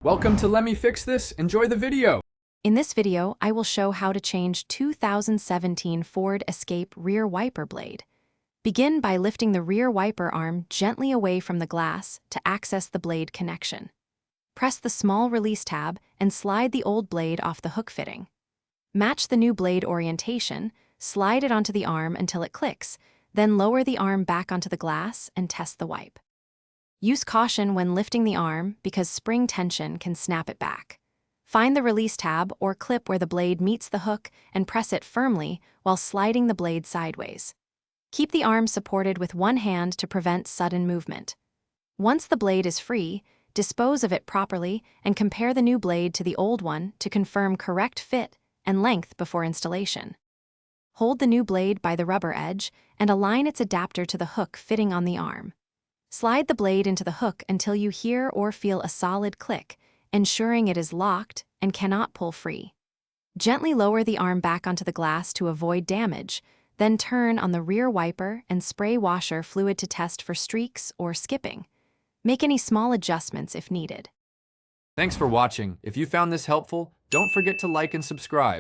Welcome to Let Me Fix This. Enjoy the video. In this video, I will show how to change 2017 Ford Escape rear wiper blade. Begin by lifting the rear wiper arm gently away from the glass to access the blade connection. Press the small release tab and slide the old blade off the hook fitting. Match the new blade orientation, slide it onto the arm until it clicks, then lower the arm back onto the glass and test the wipe. Use caution when lifting the arm because spring tension can snap it back. Find the release tab or clip where the blade meets the hook and press it firmly while sliding the blade sideways. Keep the arm supported with one hand to prevent sudden movement. Once the blade is free, dispose of it properly and compare the new blade to the old one to confirm correct fit and length before installation. Hold the new blade by the rubber edge and align its adapter to the hook fitting on the arm. Slide the blade into the hook until you hear or feel a solid click, ensuring it is locked and cannot pull free. Gently lower the arm back onto the glass to avoid damage, then turn on the rear wiper and spray washer fluid to test for streaks or skipping. Make any small adjustments if needed. Thanks for watching. If you found this helpful, don't forget to like and subscribe.